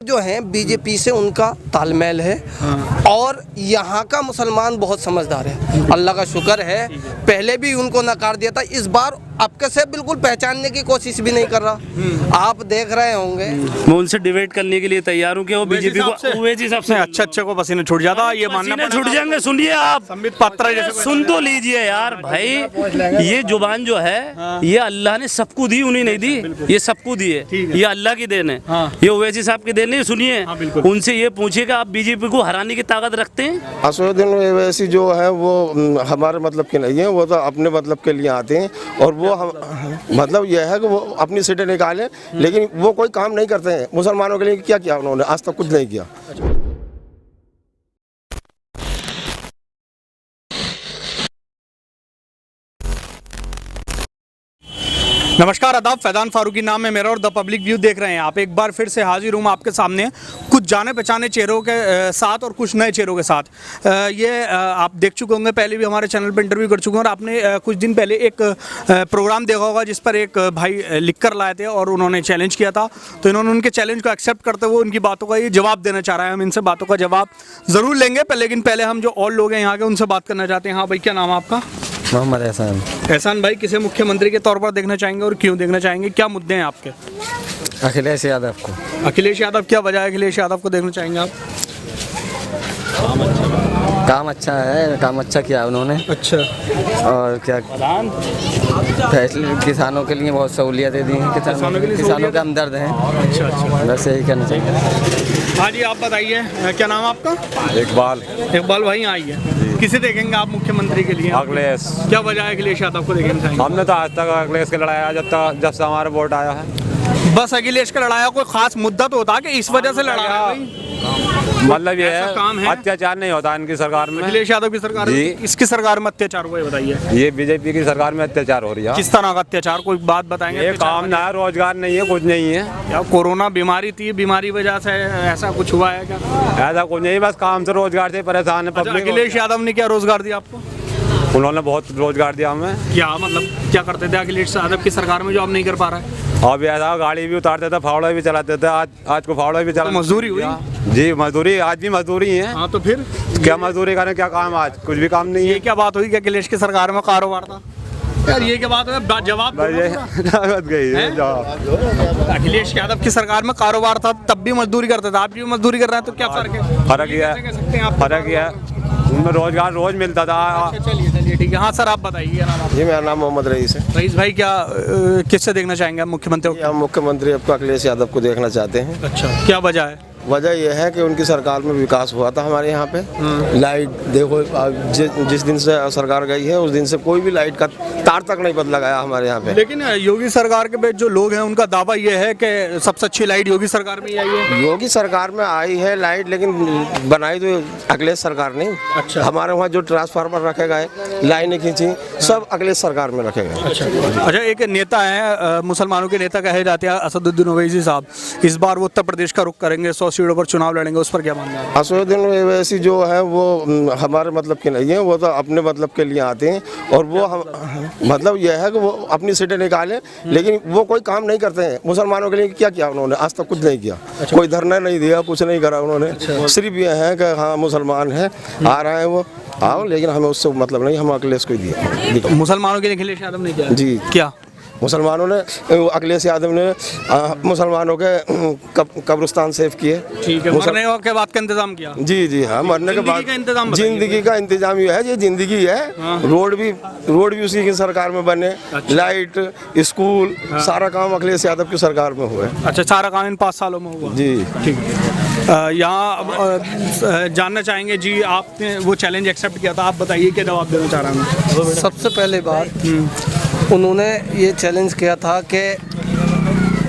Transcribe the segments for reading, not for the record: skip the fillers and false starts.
जो है बीजेपी से उनका तालमेल है। और यहाँ का मुसलमान बहुत समझदार है, अल्लाह का शुक्र है। पहले भी उनको नकार दिया था, इस बार आपके से बिल्कुल पहचानने की कोशिश भी नहीं कर रहा। आप देख रहे होंगे, मैं उनसे डिबेट करने के लिए तैयार हूँ कि वो बीजेपी को ओवैसी साहब से अच्छे को पसीने छूट जाता, ये मानना छूट जाएंगे। सुनिए आप, संबित पात्रा जैसे सुन तो लीजिए यार भाई, ये जुबान जो है ये अल्लाह ने सबको दी, उन्हें नहीं दी, ये सबको दी है, ये अल्लाह की देन है, ये ओवैसी साहब की देन नहीं। सुनिए, उनसे ये पूछिएगा आप बीजेपी को हराने की ताकत रखते हैं? असदुद्दीन ओवैसी जो है वो हमारे मतलब के नहीं है, वो तो अपने मतलब के लिए आते हैं। और वो हम मतलब यह है कि वो अपनी सीटें निकालें, लेकिन वो कोई काम नहीं करते हैं। मुसलमानों के लिए क्या किया उन्होंने? आज तक कुछ नहीं किया। नमस्कार, आदाब। फैजान फारूकी नाम है मेरा और द पब्लिक व्यू देख रहे हैं आप। एक बार फिर से हाजिर हूँ आपके सामने कुछ जाने पहचाने चेहरों के साथ और कुछ नए चेहरों के साथ। ये आप देख चुके होंगे, पहले भी हमारे चैनल पर इंटरव्यू कर चुके हैं। और आपने कुछ दिन पहले एक प्रोग्राम देखा होगा जिस पर एक भाई लिख कर लाए थे और उन्होंने चैलेंज किया था। तो इन्होंने उनके चैलेंज को एक्सेप्ट करते हुए उनकी बातों का ये जवाब देना चाह रहे हैं। हम इनसे बातों का जवाब ज़रूर लेंगे, लेकिन पहले हम जो और लोग हैं यहाँ के उनसे बात करना चाहते हैं। हाँ भाई, क्या नाम है आपका? मोहम्मद एहसान। एहसान भाई, किसे मुख्यमंत्री के तौर पर देखना चाहेंगे और क्यों देखना चाहेंगे? क्या मुद्दे हैं आपके? अखिलेश यादव को। अखिलेश यादव, क्या वजह है अखिलेश यादव को देखना चाहेंगे आप? काम अच्छा है, काम अच्छा किया उन्होंने। अच्छा। और क्या फैसले किसानों के लिए बहुत सहूलियतें दी हैं, किसानों के हमदर्द हैं। अच्छा अच्छा, बस यही करना चाहिए। हाँ जी, आप बताइए, क्या नाम है आपका? इकबाल भाई आइए। किसे देखेंगे आप मुख्यमंत्री के लिए? अखिलेश। क्या वजह है अखिलेश यादव को देखना चाहेंगे? हमने तो आज तक अखिलेश के लड़ाया जब से हमारा वोट आया है। बस अखिलेश का लड़ाया, कोई खास मुद्दा तो होता है कि इस वजह से लड़ाया भाई? मतलब ये ऐसा काम है? अत्याचार नहीं होता इनकी सरकार में। अखिलेश यादव की सरकार में? इसकी सरकार में अत्याचार हुआ है, बताइए। ये बीजेपी की सरकार में अत्याचार हो रही है। किस तरह का अत्याचार, कोई बात बताएंगे? ये काम ना है, रोजगार नहीं है, कुछ नहीं है। क्या कोरोना बीमारी थी, बीमारी वजह से ऐसा कुछ हुआ है क्या? ऐसा कुछ नहीं, बस काम से रोजगार से परेशान है पब्लिक। अखिलेश यादव ने क्या रोजगार दिया आपको? उन्होंने बहुत रोजगार दिया हमें। क्या मतलब क्या करते थे अखिलेश यादव की सरकार में जो अब नहीं कर पा रहा है? अब ऐसा गाड़ी भी उतारते थे, फावड़ा भी चलाते थे। आज को फावड़ा भी चला। तो मजदूरी हुई? जी मजदूरी, आज भी मजदूरी है। हाँ, तो फिर क्या मजदूरी करें, क्या काम? आज कुछ भी काम नहीं है। ये क्या बात हुई कि अखिलेश की सरकार में कारोबार था? यार ये क्या बात है? जवाब गई है जवाब। अखिलेश यादव की सरकार में कारोबार था, तब भी मजदूरी करते थे, आप भी मजदूरी कर रहे हैं, तो क्या फर्क है? फर्क है, उनमें रोजगार रोज मिलता था। चलिए ठीक है। हाँ सर, आप बताइए। जी, मेरा नाम मोहम्मद रईस है। रईस भाई, क्या किससे देखना चाहेंगे आप मुख्यमंत्री को? हम मुख्यमंत्री आपको अखिलेश यादव को देखना चाहते हैं। अच्छा, क्या वजह है? वजह यह है कि उनकी सरकार में विकास हुआ था हमारे यहाँ पे। लाइट देखो, जिस दिन से सरकार गई है उस दिन से कोई भी लाइट का तार तक नहीं बदला गया हमारे यहाँ पे। लेकिन योगी सरकार के जो लोग हैं उनका दावा ये है कि सबसे अच्छी लाइट योगी सरकार में ही आई है। योगी सरकार में आई है लाइट, लेकिन बनाई तो अखिलेश सरकार ने। अच्छा। हमारे वहाँ जो ट्रांसफार्मर रखे गए, लाइनें खींची, सब अखिलेश सरकार में रखे गए। अच्छा, एक नेता है, मुसलमानों के नेता कहे जाते हैं असदुद्दीन ओवैसी साहब, इस बार वो उत्तर प्रदेश का रुख करेंगे, 100 सीटों पर चुनाव लड़ेंगे, उस पर क्या मानना है? असदुद्दीन ओवैसी जो है वो हमारे मतलब के नहीं है, वो तो अपने मतलब के लिए आते हैं। और वो मतलब यह है कि वो अपनी सीटें निकालें, लेकिन वो कोई काम नहीं करते हैं। मुसलमानों के लिए क्या किया उन्होंने? आज तक कुछ नहीं किया। कोई धरना नहीं दिया, कुछ नहीं करा उन्होंने। सिर्फ ये है कि हाँ मुसलमान है, आ रहे हैं वो आओ, लेकिन हमें उससे मतलब नहीं, हम अखिलेश को ही दिए। मुसलमानों के लिए अखिलेश यादव ने किया? जी। क्या मुसलमानों ने, अखिलेश यादव ने मुसलमानों के कब्रिस्तान सेफ किए। ठीक है, मरने के बाद का इंतजाम किया? जी हाँ, मरने के बाद जिंदगी का इंतजाम ये है, ये जिंदगी है। हाँ। रोड भी उसी की सरकार में बने। अच्छा। लाइट, स्कूल, सारा काम अखिलेश यादव की सरकार में हुआ है। अच्छा, सारा काम इन 5 सालों में हुआ? जी ठीक है। यहाँ जानना चाहेंगे जी, आपने वो चैलेंज एक्सेप्ट किया था, आप बताइए क्या जवाब देना चाह रहा हूँ। सबसे पहले बात, उन्होंने ये चैलेंज किया था कि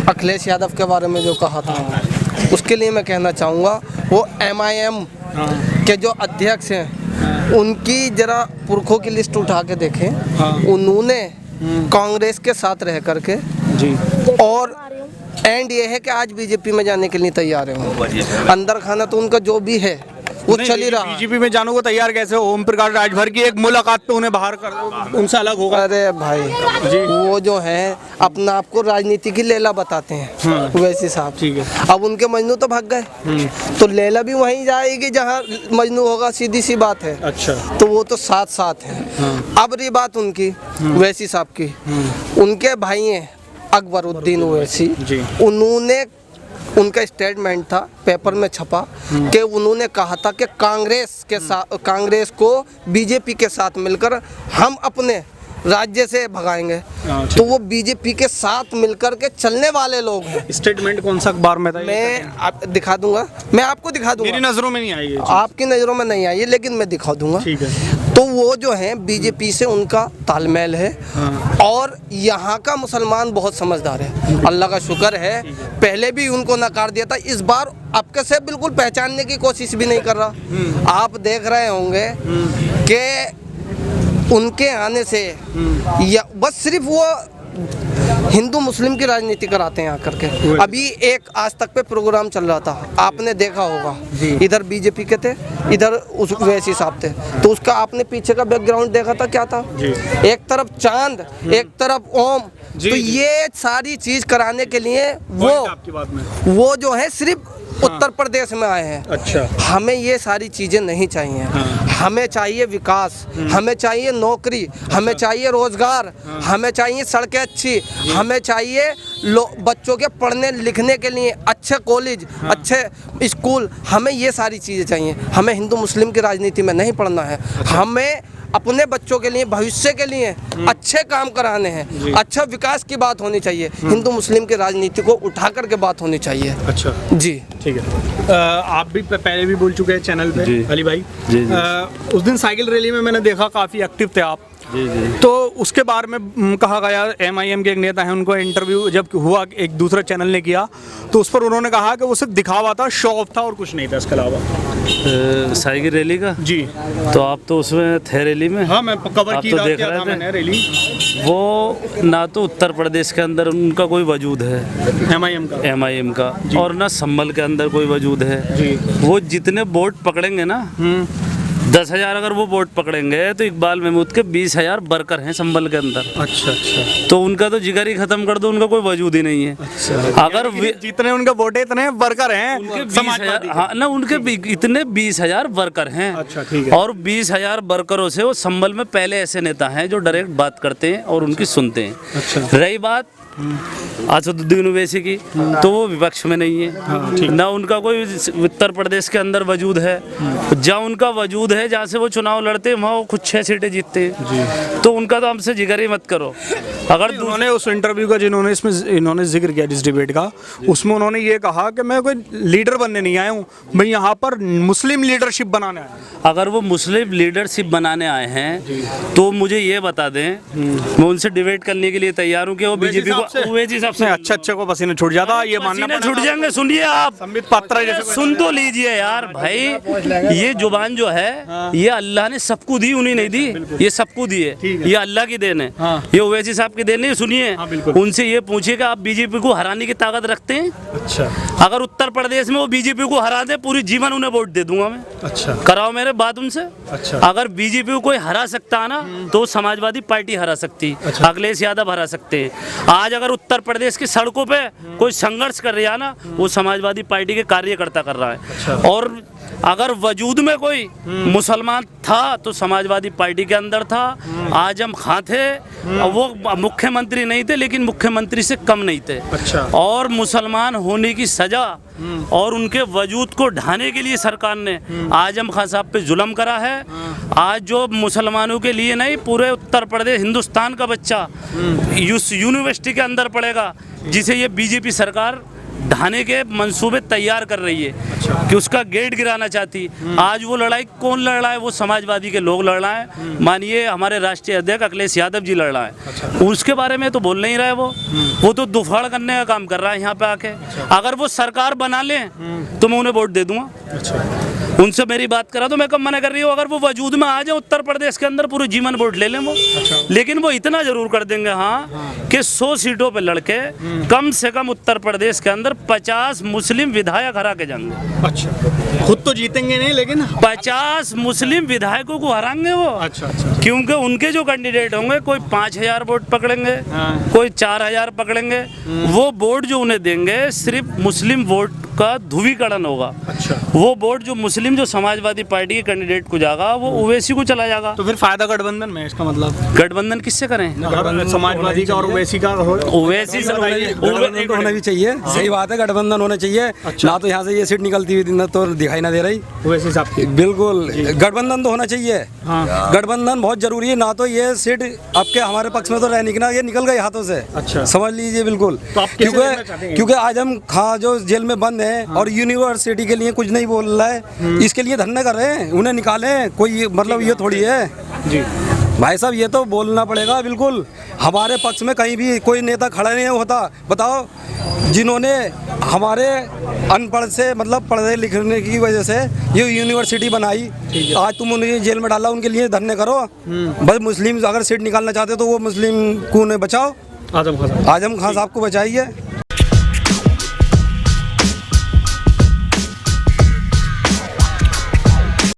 अखिलेश यादव के बारे में जो कहा था, उसके लिए मैं कहना चाहूँगा वो MIM के जो अध्यक्ष हैं उनकी जरा पुरखों की लिस्ट उठा के देखें। उन्होंने कांग्रेस के साथ रह करके जी, और एंड ये है कि आज बीजेपी में जाने के लिए तैयार है। अंदर खाना तो उनका जो भी है वो चल ही रहा है। बीजेपी में जाने को तैयार कैसे हो? ओम प्रकाश राजभर की एक मुलाकात पे उन्हें बाहर कर, उनसे अलग होगा। अरे भाई वो जो है अपना आपको राजनीति की लैला बताते हैं वैसे साहब। ठीक है। अब उनके मजनू तो भाग गए, तो लैला भी वहीं जाएगी जहाँ मजनू होगा, सीधी सी बात है। अच्छा। तो वो तो साथ साथ है। अब रही बात उनकी वैसी साहब की, उनके भाई हैं अकबरुद्दीन ओवैसी, उन्होंने उनका स्टेटमेंट था पेपर में छपा कि उन्होंने कहा था कि कांग्रेस के साथ, कांग्रेस को बीजेपी के साथ मिलकर हम अपने राज्य से भगाएंगे। तो वो बीजेपी के साथ मिलकर के चलने वाले लोग हैं। स्टेटमेंट कौन सा अखबार में था? मैं आप दिखा दूंगा, मैं आपको दिखा दूंगा। मेरी नजरों में नहीं आई है। आपकी नज़रों में नहीं आई है, लेकिन मैं दिखा दूंगा। ठीक है। तो वो जो है बीजेपी से उनका तालमेल है। और यहाँ का मुसलमान बहुत समझदार है, अल्लाह का शुक्र है। पहले भी उनको नकार दिया था, इस बार आपके से बिल्कुल पहचानने की कोशिश भी नहीं कर रहा। आप देख रहे होंगे कि उनके आने से या बस सिर्फ वो हिंदू मुस्लिम की राजनीति कराते हैं आकर के। अभी एक आज तक पे प्रोग्राम चल रहा था, आपने देखा होगा, इधर बीजेपी के थे, इधर उस वैसी साहब थे। तो उसका आपने पीछे का बैकग्राउंड देखा था, क्या था? एक तरफ चांद, एक तरफ ओम। तो ये सारी चीज कराने के लिए वो जो है सिर्फ उत्तर प्रदेश में आए हैं। अच्छा। हमें ये सारी चीज़ें नहीं चाहिए। हमें चाहिए विकास, हमें चाहिए नौकरी, हमें चाहिए रोजगार, हमें चाहिए सड़कें अच्छी, हमें चाहिए बच्चों के पढ़ने लिखने के लिए अच्छे कॉलेज, अच्छे स्कूल। हमें ये सारी चीज़ें चाहिए। हमें हिंदू मुस्लिम की राजनीति में नहीं पढ़ना है। हमें अपने बच्चों के लिए, भविष्य के लिए अच्छे काम कराने हैं, अच्छा विकास की बात होनी चाहिए। हिंदू मुस्लिम की राजनीति को उठा करके बात होनी चाहिए। अच्छा जी ठीक है। आप भी पहले भी बोल चुके हैं चैनल पे अली भाई। उस दिन साइकिल रैली में मैंने देखा काफ़ी एक्टिव थे आप। तो उसके बारे में कहा गया, MIM के एक नेता हैं, उनको इंटरव्यू जब हुआ एक दूसरे चैनल ने किया, तो उस पर उन्होंने कहा कि वो सिर्फ दिखावा था, शो ऑफ था और कुछ नहीं था इसके अलावा। साइकिल रैली का? जी। तो आप तो उसमें थे रैली में? हाँ, मैं कवर तो देख रहे थे मैंने रैली। वो ना तो उत्तर प्रदेश के अंदर उनका कोई वजूद है MIM का और ना संभल के अंदर कोई वजूद है। वो जितने वोट पकड़ेंगे ना, 10,000 अगर वो वोट पकड़ेंगे तो इकबाल महमूद के 20,000 वर्कर हैं संभल के अंदर। अच्छा। तो उनका तो जिगर ही खत्म कर दो, उनका कोई वजूद ही नहीं है। अगर जितने उनके वोट है इतने वर्कर हैं उनके 20,000। हाँ ना, उनके इतने 20,000 वर्कर हैं। अच्छा ठीक है। और 20,000 वर्करों से वो संभल में पहले ऐसे नेता हैं जो डायरेक्ट बात करते हैं और उनकी सुनते हैं। अच्छा। रही बात असदुद्दीन ओवैसी की, तो वो विपक्ष में नहीं है। ना उनका कोई उत्तर प्रदेश के अंदर वजूद है। जहाँ उनका वजूद है, जहाँ से वो चुनाव लड़ते हैं, वहाँ वो खुद 6 सीटें जीतते हैं। तो उनका तो हमसे जिगर ही मत करो। अगर उन्होंने उस इंटरव्यू का जिन्होंने इसमें इन्होंने जिक्र किया इस डिबेट का, उसमें उन्होंने ये कहा कि मैं कोई लीडर बनने नहीं आया हूँ, मैं यहाँ पर मुस्लिम लीडरशिप बनाने आया हूँ। अगर वो मुस्लिम लीडरशिप बनाने आए हैं तो मुझे ये बता दें, मैं उनसे डिबेट करने के लिए तैयार हूँ कि वो बीजेपी को अच्छे को पसीने छूट जाता, ये मानना छूट जाएंगे। सुनिए आप, संबित पात्रा जैसे सुन तो लीजिए यार भाई, ये जुबान जो है ये अल्लाह ने सबको दी, उन्हें नहीं दी। ये सबको दी है, ये अल्लाह की देन है। ये ओवैसी साहब की देन नहीं। सुनिए, उनसे ये पूछिए कि आप बीजेपी को हराने की ताकत रखते हैं? अच्छा। अगर उत्तर प्रदेश में वो बीजेपी को हरा दे, पूरी जीवन उन्हें वोट दे दूंगा मैं। अच्छा। कराओ मेरे बात उनसे। अच्छा। अगर बीजेपी को कोई हरा सकता है ना, तो समाजवादी पार्टी हरा सकती, अखिलेश यादव हरा सकते हैं। आज अगर उत्तर प्रदेश की सड़कों पे कोई संघर्ष कर रहा है ना, वो समाजवादी पार्टी के कार्यकर्ता कर रहा है। अच्छा। और अगर वजूद में कोई मुसलमान था तो समाजवादी पार्टी के अंदर था। आजम खां थे, वो मुख्यमंत्री नहीं थे लेकिन मुख्यमंत्री से कम नहीं थे। अच्छा। और मुसलमान होने की सजा और उनके वजूद को ढाने के लिए सरकार ने आजम खां साहब पे जुल्म करा है। आज जो मुसलमानों के लिए नहीं, पूरे उत्तर प्रदेश हिंदुस्तान का बच्चा यूनिवर्सिटी के अंदर पढ़ेगा, जिसे ये बीजेपी सरकार ढाने के मंसूबे तैयार कर रही है। अच्छा। कि उसका गेट गिराना चाहती। आज वो लड़ाई कौन लड़ रहा है? वो समाजवादी के लोग लड़ रहा है। मानिए हमारे राष्ट्रीय अध्यक्ष अखिलेश यादव जी लड़ रहा है। अच्छा। उसके बारे में तो बोल नहीं रहा है वो तो दुफाड़ करने का काम कर रहा है यहाँ पे आके। अच्छा। अगर वो सरकार बना ले तो मैं उन्हें वोट दे दूंगा। अच्छा। उनसे मेरी बात करा तो मैं कब मना कर रही हूँ, अगर वो वजूद में आ जाए उत्तर प्रदेश के अंदर पूरे जीवन वोट ले लें वो। लेकिन वो इतना जरूर कर देंगे हाँ कि 100 सीटों पे लड़के कम से कम उत्तर प्रदेश के अंदर 50 मुस्लिम विधायक हरा के जाएंगे। अच्छा, खुद तो जीतेंगे नहीं लेकिन 50 मुस्लिम विधायकों को हराएंगे वो। अच्छा अच्छा, क्योंकि उनके जो कैंडिडेट होंगे कोई 5000 वोट पकड़ेंगे, हाँ। कोई 4000 पकड़ेंगे। वो वोट जो उन्हें देंगे सिर्फ मुस्लिम वोट का ध्रुवीकरण होगा। अच्छा, वो वोट जो मुस्लिम जो समाजवादी पार्टी के कैंडिडेट को जाएगा वो ओवैसी को चला जाएगा। तो फिर फायदा गठबंधन में, इसका मतलब गठबंधन किससे करें? समाजवादी का और ओवैसी का ओवैसी से गठबंधन तो होना भी चाहिए। सही बात है, गठबंधन होना चाहिए। ना तो यहाँ से ये सीट निकलती हुई ना तो दिखाई ना दे रही। ओवैसी साहब की बिल्कुल गठबंधन तो होना चाहिए। हाँ। गठबंधन बहुत जरूरी है। ना तो ये सीट आपके हमारे पक्ष में तो रह नहीं, ना ये निकल गई हाथों से। अच्छा। समझ लीजिए बिल्कुल। तो आप कैसे लेना चाहते हैं? क्योंकि आजम खां जो जेल में बंद है और यूनिवर्सिटी के लिए कुछ नहीं बोल रहा है, इसके लिए धरना कर रहे हैं। उन्हें निकालें, कोई मतलब ये थोड़ी है जी भाई साहब, ये तो बोलना पड़ेगा बिल्कुल। हमारे पक्ष में कहीं भी कोई नेता खड़ा नहीं होता। बताओ, जिन्होंने हमारे अनपढ़ से मतलब पढ़ने लिखने की वजह से ये यूनिवर्सिटी बनाई, आज तुम उन्हें जेल में डाला, उनके लिए धरने करो। बस मुस्लिम अगर सीट निकालना चाहते तो वो मुस्लिम को उन्हें बचाओ, आजम खान साहब को बचाइए।